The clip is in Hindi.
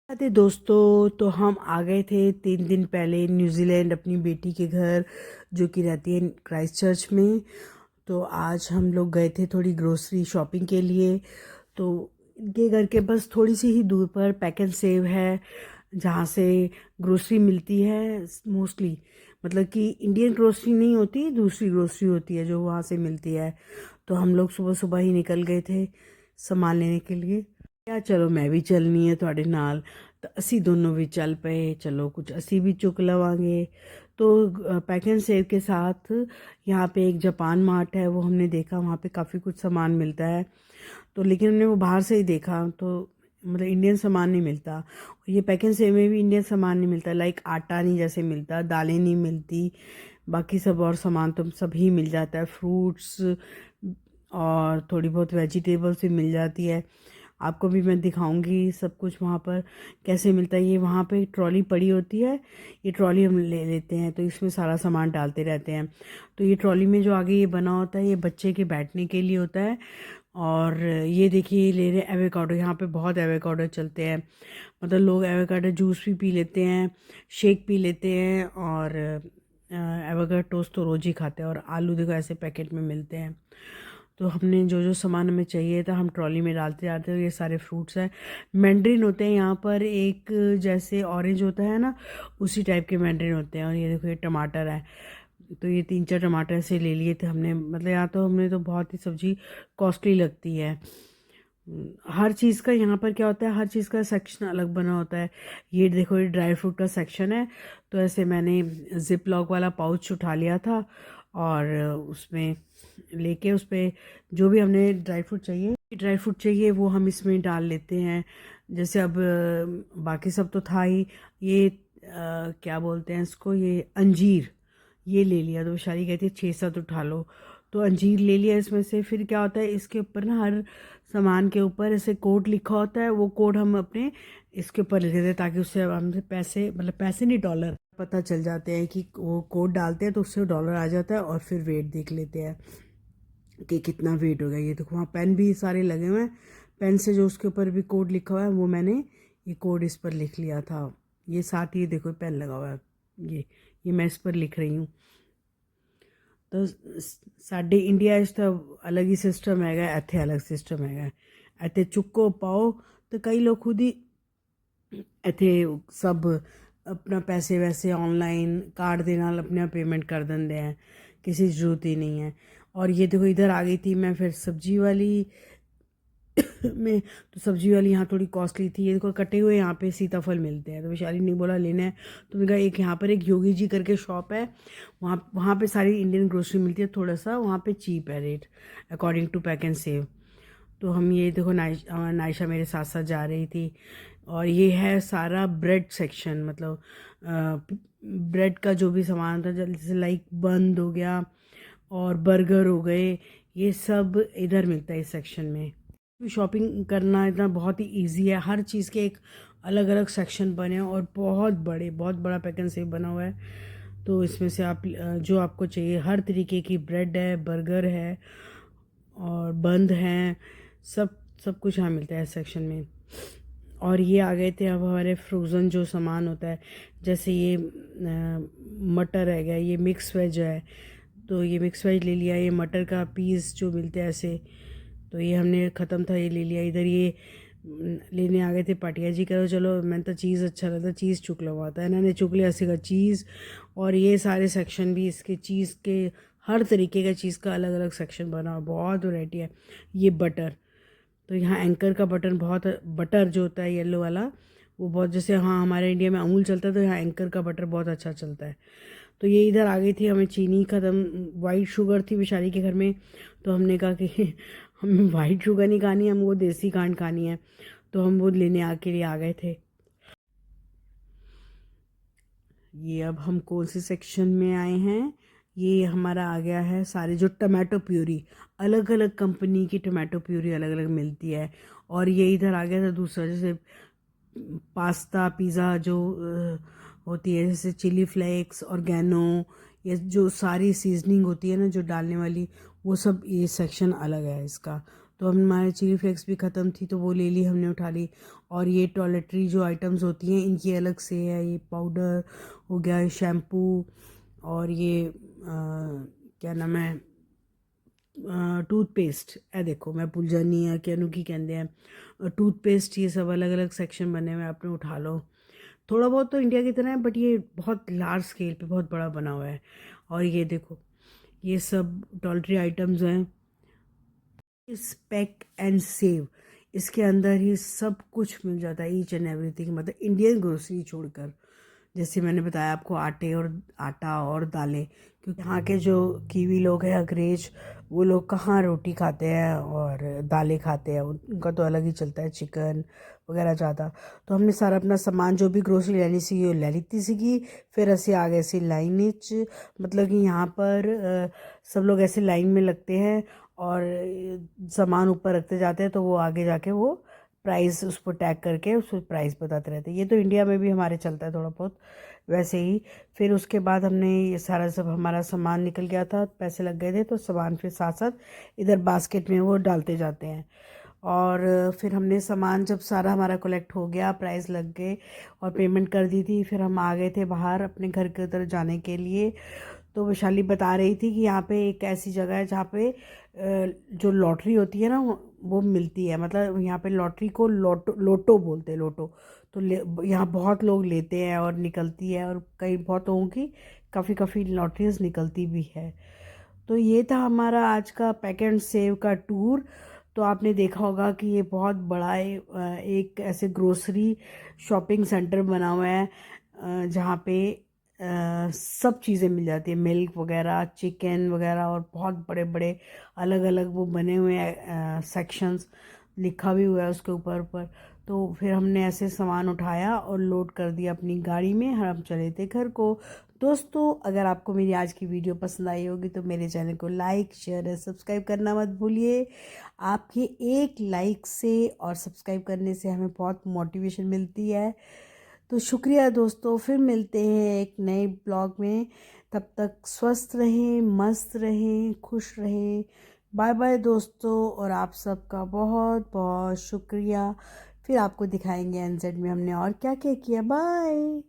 अरे दोस्तों, तो हम आ गए थे 3 दिन पहले न्यूजीलैंड अपनी बेटी के घर, जो कि रहती है क्राइस्ट चर्च में। तो आज हम लोग गए थे थोड़ी ग्रोसरी शॉपिंग के लिए। तो इनके घर के बस थोड़ी सी ही दूर पर पैक एंड सेव है, जहाँ से ग्रोसरी मिलती है मोस्टली। मतलब कि इंडियन ग्रोसरी नहीं होती, दूसरी ग्रोसरी होती है जो वहाँ से मिलती है। तो हम लोग सुबह सुबह ही निकल गए थे सामान लेने के लिए। क्या, चलो मैं भी चलनी है थोड़े नाल। तो असी दोनों भी चल पे, चलो कुछ असी भी चुक लवांगे। तो पैक एंड सेव के साथ यहाँ पे एक जापान मार्ट है, वो हमने देखा, वहाँ पे काफ़ी कुछ सामान मिलता है। तो लेकिन हमने वो बाहर से ही देखा, तो मतलब इंडियन सामान नहीं मिलता। ये पैक एंड सेव में भी इंडियन सामान नहीं मिलता, लाइक आटा नहीं जैसे मिलता, दालें नहीं मिलती। बाकी सब और सामान तो सभी मिल जाता है, फ्रूट्स और थोड़ी बहुत वेजिटेबल्स भी मिल जाती है। आपको भी मैं दिखाऊंगी सब कुछ वहाँ पर कैसे मिलता है। ये वहाँ पे ट्रॉली पड़ी होती है, ये ट्रॉली हम ले लेते हैं, तो इसमें सारा सामान डालते रहते हैं। तो ये ट्रॉली में जो आगे ये बना होता है, ये बच्चे के बैठने के लिए होता है। और ये देखिए, ये ले रहे हैं एवोकाडो। यहाँ पे बहुत एवोकाडो चलते हैं, मतलब लोग एवोकाडो जूस भी पी लेते हैं, शेक पी लेते हैं, और एवोकाडो टोस्ट तो रोज़ ही खाते हैं। और आलू देखो ऐसे पैकेट में मिलते हैं। तो हमने जो जो सामान हमें चाहिए था हम ट्रॉली में डालते जाते हैं। ये सारे फ्रूट्स हैं, मैंड्रिन होते हैं यहाँ पर, एक जैसे ऑरेंज होता है ना, उसी टाइप के मैंड्रिन होते हैं। और ये देखो, ये टमाटर है। तो ये 3-4 टमाटर से ले लिए थे हमने। मतलब यहाँ तो हमने तो बहुत ही सब्जी कॉस्टली लगती है। हर चीज़ का यहाँ पर क्या होता है, हर चीज़ का सेक्शन अलग बना होता है। ये देखो, ये ड्राई फ्रूट का सेक्शन है। तो ऐसे मैंने जिप लॉक वाला पाउच उठा लिया था, और उसमें लेके उस पर जो भी हमने ड्राई फ्रूट चाहिए वो हम इसमें डाल लेते हैं। जैसे अब बाकी सब तो था ही। ये क्या बोलते हैं इसको, ये अंजीर, ये ले लिया। तो शादी कहती है 6-7 उठा लो, तो अंजीर ले लिया इसमें से। फिर क्या होता है, इसके ऊपर ना हर सामान के ऊपर ऐसे कोड लिखा होता है, वो कोड हम अपने इसके ऊपर लिख देते हैं, ताकि उससे हमसे पैसे, मतलब पैसे नहीं, डॉलर पता चल जाते हैं। कि वो कोड डालते हैं तो उससे डॉलर आ जाता है, और फिर वेट देख लेते हैं कि कितना वेट हो गया। ये देखो, वहाँ पेन भी सारे लगे हुए हैं। पेन से जो उसके ऊपर भी कोड लिखा हुआ है, वो मैंने ये कोड इस पर लिख लिया था। ये साथ ही देखो पेन लगा हुआ है, ये मैं इस पर लिख रही हूँ। तो साढ़े इंडिया तो अलग ही सिस्टम हैगा, ਇੱਥੇ अलग सिस्टम हैगा। ਇੱਥੇ चुको पाओ, तो कई लोग खुद ही ਇੱਥੇ सब अपना पैसे वैसे ऑनलाइन कार्ड ਦੇ ਨਾਲ अपने पेमेंट कर देंगे हैं, किसी ज़रूरत ही नहीं है। और ये देखो, इधर आ गई थी मैं फिर सब्जी वाली में। तो सब्जी वाली यहाँ थोड़ी कॉस्टली थी। ये देखो, कटे हुए यहाँ पे सीताफल मिलते हैं। तो विशाली ने बोला लेना है, तो मैंने कहा एक यहाँ पर एक योगी जी करके शॉप है, वहाँ वहाँ पे सारी इंडियन ग्रोसरी मिलती है। थोड़ा सा वहाँ पे चीप है rate, according to pack and save. तो हम ये देखो, नायशा मेरे साथ साथ जा रही थी। और ये है सारा ब्रेड सेक्शन, मतलब ब्रेड का जो भी सामान था, जैसे लाइक बंद हो गया और बर्गर हो गए, ये सब इधर मिलता है इस सेक्शन में। शॉपिंग करना इतना बहुत ही इजी है, हर चीज़ के एक अलग अलग सेक्शन बने हैं, और बहुत बड़ा पैक एंड सेव बना हुआ है। तो इसमें से आप जो आपको चाहिए, हर तरीके की ब्रेड है, बर्गर है, और बंद हैं, सब सब कुछ यहाँ मिलता है इस सेक्शन में। और ये आ गए थे अब हमारे फ्रोज़न जो सामान होता है, जैसे ये मटर है गया, ये मिक्स वेज है, तो ये मिक्स वेज ले लिया। ये मटर का पीस जो मिलते हैं ऐसे, तो ये हमने ख़त्म था, ये ले लिया। इधर ये लेने आ गए थे पाटिया जी, करो चलो, मैंने तो चीज़ अच्छा लगता, चीज़ चुक लगवाता है। इन्होंने चुक लिया इसी का चीज़। और ये सारे सेक्शन भी इसके चीज़ के, हर तरीके का चीज़ का अलग अलग सेक्शन बना हुआ, बहुत वैरायटी है। ये बटर, तो यहाँ एंकर का बटन बहुत, बटर जो होता है येलो वाला, वो बहुत, जैसे हाँ हमारे इंडिया में अमूल चलता है, तो यहाँ एंकर का बटर बहुत अच्छा चलता है। तो ये इधर आ गई थी, हमें चीनी ख़त्म, वाइट शुगर थी बेचारी के घर में। तो हमने कहा कि हमें वाइट शुगर नहीं खानी, हम वो देसी खांड खानी है। तो हम वो लेने आके लिए आ गए थे। ये अब हम कौन से सेक्शन में आए हैं, ये हमारा आ गया है सारे जो टमाटो प्यूरी, अलग अलग कंपनी की टमाटो प्यूरी अलग अलग मिलती है। और ये इधर आ गया था दूसरा, जैसे पास्ता पिज़्ज़ा जो होती है, जैसे चिली फ्लेक्स, ऑर्गेनो, ये जो सारी सीजनिंग होती है ना जो डालने वाली, वो सब, ये सेक्शन अलग है इसका। तो हमारे चिली फ्लेक्स भी ख़त्म थी तो वो ले ली, हमने उठा ली। और ये टॉयलेटरी जो आइटम्स होती हैं इनकी अलग से है, ये पाउडर हो गया, शैम्पू, और ये क्या नाम है, टूथपेस्ट। ए देखो मैं भूल जानी है कि अनु की कहते हैं टूथपेस्ट, ये सब अलग अलग सेक्शन बने हुए हैं, आपने उठा लो। थोड़ा बहुत तो इंडिया की तरह है बट ये बहुत लार्ज स्केल पे बहुत बड़ा बना हुआ है। और ये देखो ये सब टॉयलेटरी आइटम्स हैं, स्पेक एंड सेव, इसके अंदर ही सब कुछ मिल जाता है, ईच एंड एवरीथिंग, मतलब इंडियन ग्रोसरी छोड़कर। जैसे मैंने बताया आपको आटा और दालें, क्योंकि यहाँ के जो कीवी लोग हैं अंग्रेज, वो लोग कहाँ रोटी खाते हैं और दालें खाते हैं, उनका तो अलग ही चलता है, चिकन वगैरह ज़्यादा। तो हमने सारा अपना सामान जो भी ग्रोसरी लेनी सी वो ले लीती सीगी। फिर असी आ गए सी लाइन विच, मतलब कि यहाँ पर सब लोग ऐसे लाइन में लगते हैं और सामान ऊपर रखते जाते हैं, तो वो आगे जाके वो प्राइस उस पर टैग करके उस पर प्राइस बताते रहते हैं। ये तो इंडिया में भी हमारे चलता है थोड़ा बहुत वैसे ही। फिर उसके बाद हमने ये सारा सब हमारा सामान निकल गया था, पैसे लग गए थे, तो सामान फिर साथ साथ इधर बास्केट में वो डालते जाते हैं। और फिर हमने सामान जब सारा हमारा कलेक्ट हो गया, प्राइस लग गए और पेमेंट कर दी थी, फिर हम आ गए थे बाहर अपने घर की तरफ जाने के लिए। तो वैशाली बता रही थी कि यहाँ पे एक ऐसी जगह है जहाँ पे जो लॉटरी होती है ना वो मिलती है, मतलब यहाँ पे लॉटरी को लोटो लोटो बोलते हैं, लोटो। तो यहाँ बहुत लोग लेते हैं और निकलती है, और कई बहुत लोगों की काफ़ी काफ़ी लॉटरीज निकलती भी है। तो ये था हमारा आज का पैक एंड सेव का टूर। तो आपने देखा होगा कि ये बहुत बड़ा एक ऐसे ग्रोसरी शॉपिंग सेंटर बना हुआ है जहाँ पे सब चीज़ें मिल जाती है, मिल्क वगैरह, चिकन वगैरह, और बहुत बड़े बड़े अलग अलग वो बने हुए हैं सेक्शंस, लिखा भी हुआ है उसके ऊपर। तो फिर हमने ऐसे सामान उठाया और लोड कर दिया अपनी गाड़ी में, हम चले थे घर को। दोस्तों अगर आपको मेरी आज की वीडियो पसंद आई होगी तो मेरे चैनल को लाइक शेयर और सब्सक्राइब करना मत भूलिए। आपके एक लाइक से और सब्सक्राइब करने से हमें बहुत मोटिवेशन मिलती है। तो शुक्रिया दोस्तों, फिर मिलते हैं एक नए ब्लॉग में। तब तक स्वस्थ रहें, मस्त रहें, खुश रहें। बाय बाय दोस्तों, और आप सबका बहुत बहुत शुक्रिया। फिर आपको दिखाएंगे एनजेड में हमने और क्या क्या किया। बाय।